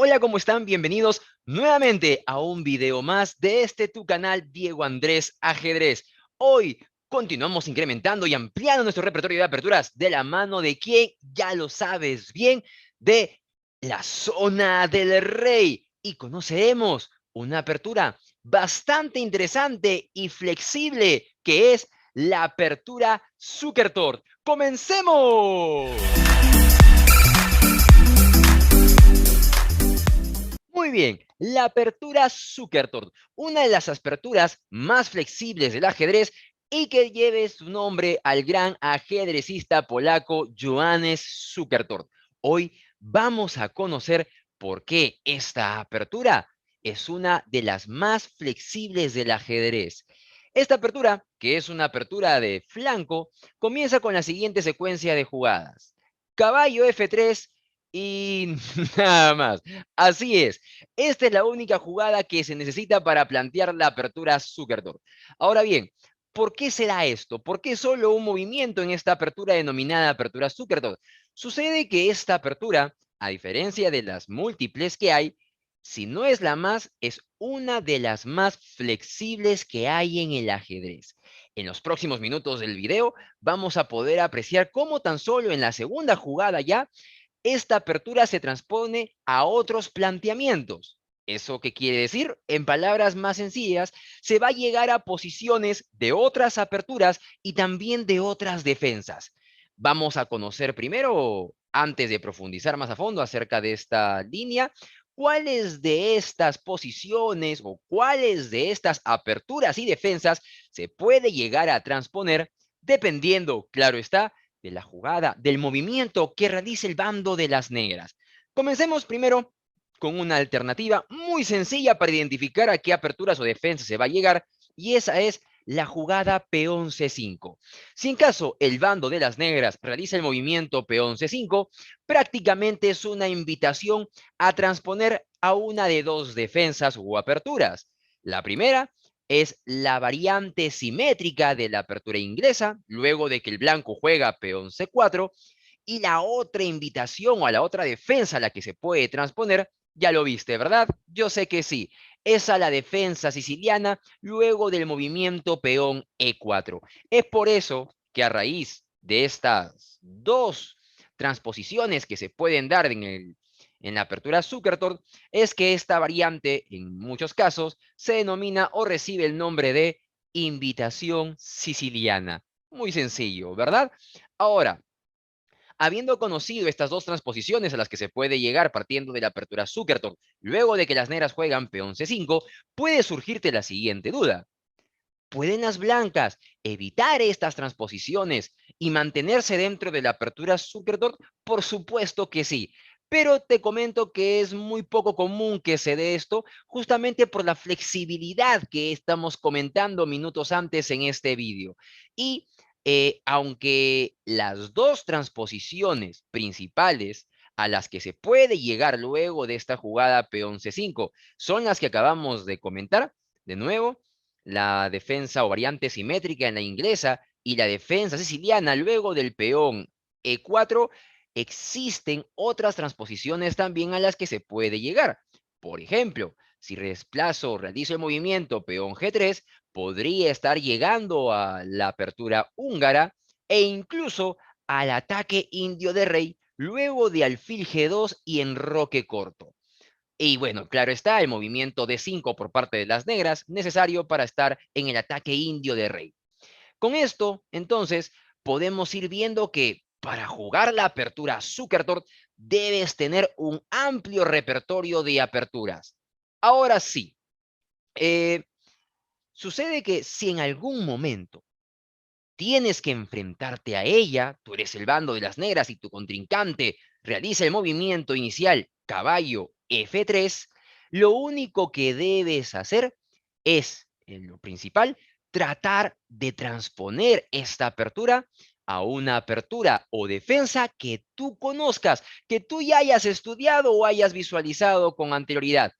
Hola, ¿cómo están? Bienvenidos nuevamente a un video más de tu canal Diego Andrés Ajedrez. Hoy continuamos incrementando y ampliando nuestro repertorio de aperturas de la mano de quien, ya lo sabes bien, de la zona del rey. Y conoceremos una apertura bastante interesante y flexible que es la apertura Zukertort. ¡Comencemos! Muy bien, la apertura Zukertort, una de las aperturas más flexibles del ajedrez y que lleve su nombre al gran ajedrecista polaco Johannes Zukertort. Hoy vamos a conocer por qué esta apertura es una de las más flexibles del ajedrez. Esta apertura, que es una apertura de flanco, comienza con la siguiente secuencia de jugadas. Caballo F3 y nada más. Así es. Esta es la única jugada que se necesita para plantear la apertura Zukertort. Ahora bien, ¿por qué será esto? ¿Por qué solo un movimiento en esta apertura denominada apertura Zukertort? Sucede que esta apertura, a diferencia de las múltiples que hay, si no es la más, es una de las más flexibles que hay en el ajedrez. En los próximos minutos del video vamos a poder apreciar cómo tan solo en la segunda jugada ya esta apertura se transpone a otros planteamientos. ¿Eso qué quiere decir? En palabras más sencillas, se va a llegar a posiciones de otras aperturas y también de otras defensas. Vamos a conocer primero, antes de profundizar más a fondo acerca de esta línea, cuáles de estas posiciones o cuáles de estas aperturas y defensas se puede llegar a transponer dependiendo, claro está, de la jugada, del movimiento que realice el bando de las negras. Comencemos primero con una alternativa muy sencilla para identificar a qué aperturas o defensas se va a llegar, y esa es la jugada peón C5. Si en caso el bando de las negras realiza el movimiento peón C5, prácticamente es una invitación a transponer a una de dos defensas o aperturas. La primera es la variante simétrica de la apertura inglesa, luego de que el blanco juega peón C4, y la otra invitación o a la otra defensa a la que se puede transponer, ya lo viste, ¿verdad? Yo sé que sí. Es a la defensa siciliana luego del movimiento peón E4. Es por eso que a raíz de estas dos transposiciones que se pueden dar en la apertura Zukertort, es que esta variante, en muchos casos, se denomina o recibe el nombre de invitación siciliana. Muy sencillo, ¿verdad? Ahora, habiendo conocido estas dos transposiciones a las que se puede llegar partiendo de la apertura Zukertort, luego de que las negras juegan peón C5, puede surgirte la siguiente duda. ¿Pueden las blancas evitar estas transposiciones y mantenerse dentro de la apertura Zukertort? Por supuesto que sí, pero te comento que es muy poco común que se dé esto justamente por la flexibilidad que estamos comentando minutos antes en este vídeo. Y aunque las dos transposiciones principales a las que se puede llegar luego de esta jugada peón C5 son las que acabamos de comentar, de nuevo, la defensa o variante simétrica en la inglesa y la defensa siciliana luego del peón E4, existen otras transposiciones también a las que se puede llegar. Por ejemplo, si reemplazo o realizo el movimiento peón G3, podría estar llegando a la apertura húngara e incluso al ataque indio de rey luego de alfil G2 y enroque corto. Y bueno, claro está, el movimiento D5 por parte de las negras, necesario para estar en el ataque indio de rey. Con esto, entonces, podemos ir viendo que para jugar la apertura Zukertort debes tener un amplio repertorio de aperturas. Ahora sí, eh, sucede que si en algún momento tienes que enfrentarte a ella, tú eres el bando de las negras y tu contrincante realiza el movimiento inicial caballo F3, lo único que debes hacer es, en lo principal, tratar de transponer esta apertura a una apertura o defensa que tú conozcas, que tú ya hayas estudiado o hayas visualizado con anterioridad.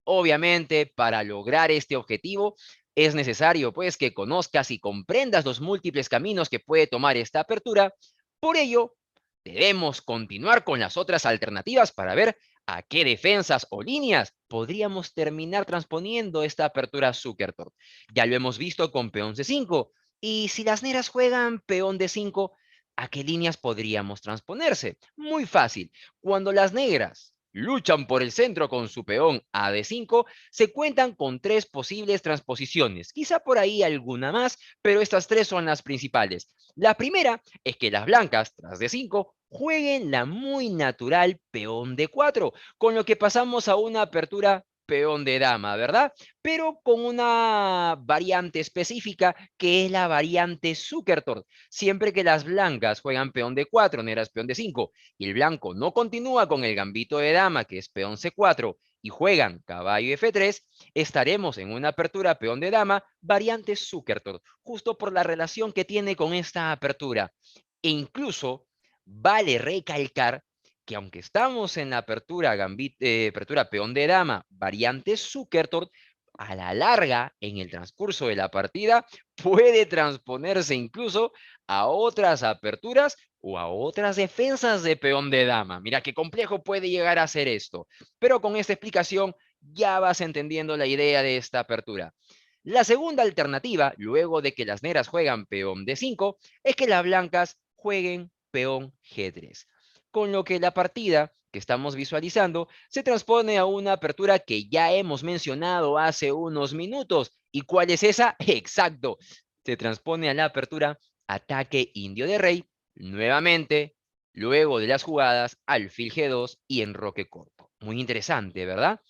Obviamente, para lograr este objetivo, es necesario, pues, que conozcas y comprendas los múltiples caminos que puede tomar esta apertura. Por ello, debemos continuar con las otras alternativas para ver ¿A qué defensas o líneas podríamos terminar transponiendo esta apertura Zukertort? Ya lo hemos visto con peón C5. Y si las negras juegan peón D5, ¿a qué líneas podríamos transponerse? Muy fácil. Cuando las negras luchan por el centro con su peón a D5, se cuentan con tres posibles transposiciones. Quizá por ahí alguna más, pero estas tres son las principales. La primera es que las blancas, tras D5, jueguen la muy natural peón D4, con lo que pasamos a una apertura peón de dama, ¿verdad? Pero con una variante específica que es la variante Zukertort. Siempre que las blancas juegan peón D4, negras peón D5, y el blanco no continúa con el gambito de dama, que es peón C4, y juegan caballo F3, estaremos en una apertura peón de dama, variante Zukertort, justo por la relación que tiene con esta apertura. E incluso vale recalcar que aunque estamos en la apertura, apertura peón de dama, variante Zukertort, a la larga, en el transcurso de la partida, puede transponerse incluso a otras aperturas o a otras defensas de peón de dama. Mira qué complejo puede llegar a ser esto. Pero con esta explicación ya vas entendiendo la idea de esta apertura. La segunda alternativa, luego de que las negras juegan peón D5, es que las blancas jueguen peón G3. Con lo que la partida que estamos visualizando se transpone a una apertura que ya hemos mencionado hace unos minutos. ¿Y cuál es esa? Exacto. Se transpone a la apertura ataque indio de rey, nuevamente, luego de las jugadas alfil G2 y enroque corto. Muy interesante, ¿verdad?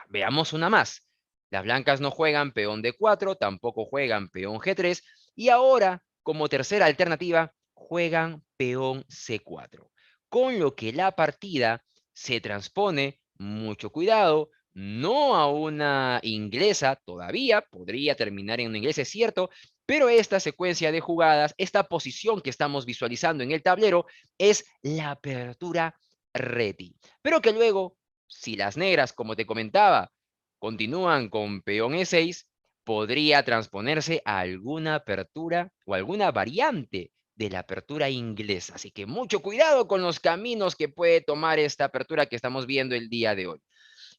Veamos una más. Las blancas no juegan peón D4, tampoco juegan peón G3 y ahora, como tercera alternativa, juegan peón C4. Con lo que la partida se transpone, mucho cuidado, no a una inglesa todavía, podría terminar en una inglesa, es cierto, pero esta secuencia de jugadas, esta posición que estamos visualizando en el tablero, es la apertura reti. Pero que luego, si las negras, como te comentaba, continúan con peón E6, podría transponerse a alguna apertura o alguna variante de la apertura inglesa. Así que mucho cuidado con los caminos que puede tomar esta apertura que estamos viendo el día de hoy.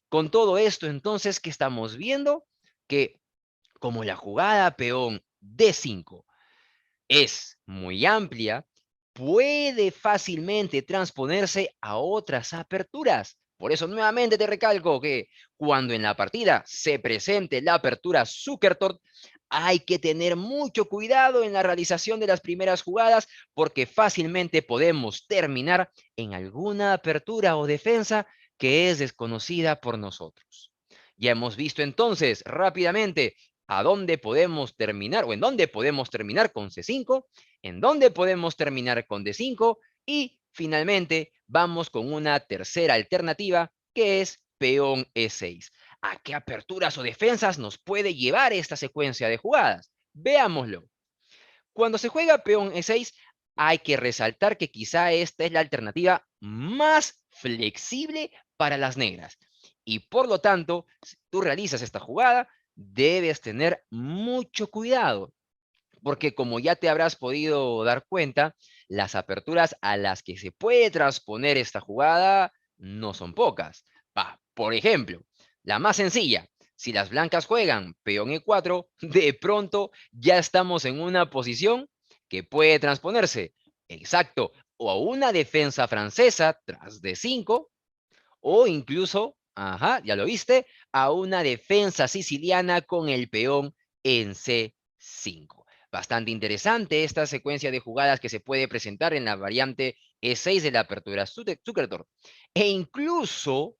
Con todo esto, entonces, ¿qué estamos viendo? Que como la jugada peón D5 es muy amplia, puede fácilmente transponerse a otras aperturas. Por eso nuevamente te recalco que cuando en la partida se presente la apertura Zukertort, hay que tener mucho cuidado en la realización de las primeras jugadas porque fácilmente podemos terminar en alguna apertura o defensa que es desconocida por nosotros. Ya hemos visto entonces rápidamente a dónde podemos terminar o en dónde podemos terminar con C5, en dónde podemos terminar con D5 y finalmente vamos con una tercera alternativa que es peón E6. ¿A qué aperturas o defensas nos puede llevar esta secuencia de jugadas? Veámoslo. Cuando se juega peón E6, hay que resaltar que quizá esta es la alternativa más flexible para las negras. Y por lo tanto, si tú realizas esta jugada, debes tener mucho cuidado, porque como ya te habrás podido dar cuenta, las aperturas a las que se puede transponer esta jugada no son pocas. Por ejemplo, la más sencilla, si las blancas juegan peón E4, de pronto ya estamos en una posición que puede transponerse, exacto, o a una defensa francesa tras D5, o incluso, ajá, ya lo viste, a una defensa siciliana con el peón en C5. Bastante interesante esta secuencia de jugadas que se puede presentar en la variante E6 de la apertura Zukertort. E incluso,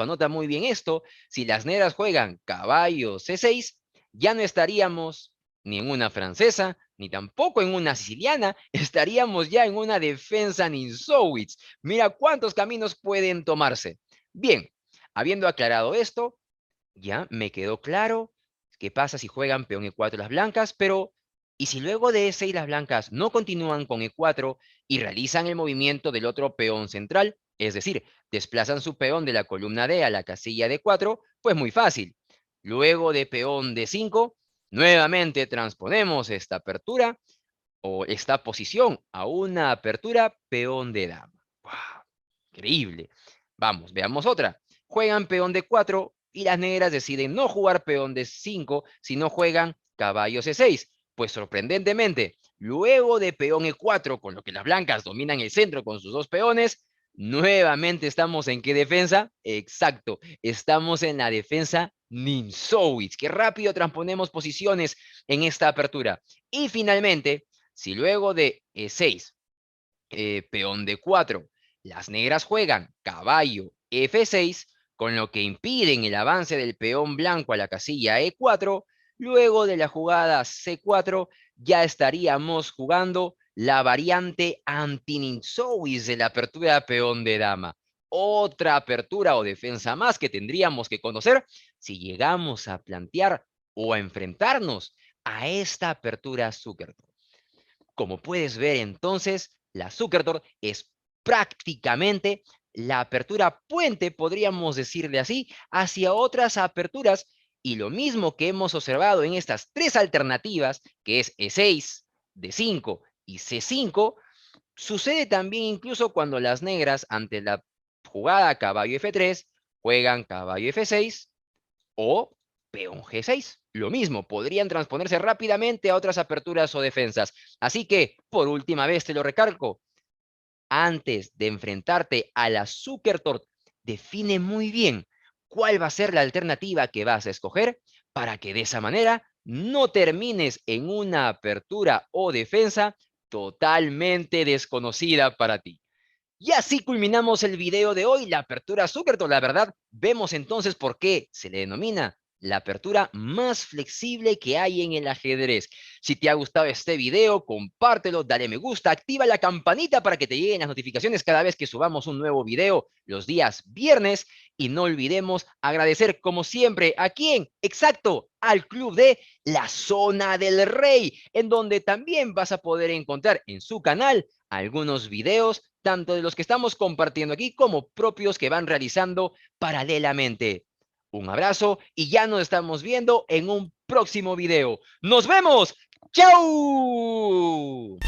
anota muy bien esto, si las negras juegan caballo C6, ya no estaríamos ni en una francesa, ni tampoco en una siciliana, estaríamos ya en una defensa Ninsowitz. Mira cuántos caminos pueden tomarse. Bien, habiendo aclarado esto, ya me quedó claro qué pasa si juegan peón E4 las blancas, pero ¿y si luego de E6 las blancas no continúan con E4 y realizan el movimiento del otro peón central? Es decir, desplazan su peón de la columna D a la casilla D4, pues muy fácil. Luego de peón D5, nuevamente transponemos esta apertura o esta posición a una apertura peón de dama. ¡Wow! Increíble. Vamos, veamos otra. Juegan peón de 4 y las negras deciden no jugar peón de 5, sino juegan caballo C6. Pues sorprendentemente, luego de peón E4, con lo que las blancas dominan el centro con sus dos peones, nuevamente estamos ¿en qué defensa? Exacto, estamos en la defensa Nimzowitsch. Qué rápido transponemos posiciones en esta apertura. Y finalmente, si luego de E6, peón D4, las negras juegan caballo F6, con lo que impiden el avance del peón blanco a la casilla E4, luego de la jugada C4 ya estaríamos jugando la variante anti-Nimzowitsch de la apertura peón de dama. Otra apertura o defensa más que tendríamos que conocer si llegamos a plantear o a enfrentarnos a esta apertura Zukertort. Como puedes ver entonces, la Zukertort es prácticamente la apertura puente, podríamos decirle así, hacia otras aperturas, y lo mismo que hemos observado en estas tres alternativas, que es E6, D5 y C5, sucede también incluso cuando las negras, ante la jugada caballo F3, juegan caballo F6 o peón G6. Lo mismo, podrían transponerse rápidamente a otras aperturas o defensas. Así que, por última vez te lo recalco, antes de enfrentarte a la Zukertort, define muy bien cuál va a ser la alternativa que vas a escoger para que de esa manera no termines en una apertura o defensa totalmente desconocida para ti. Y así culminamos el video de hoy, la apertura Zukertort. La verdad, vemos entonces por qué se le denomina la apertura más flexible que hay en el ajedrez. Si te ha gustado este video, compártelo, dale me gusta, activa la campanita para que te lleguen las notificaciones cada vez que subamos un nuevo video los días viernes. Y no olvidemos agradecer, como siempre, ¿a quién? Exacto, al club de La Zona del Rey, en donde también vas a poder encontrar en su canal algunos videos, tanto de los que estamos compartiendo aquí como propios que van realizando paralelamente. Un abrazo y ya nos estamos viendo en un próximo video. ¡Nos vemos! ¡Chao!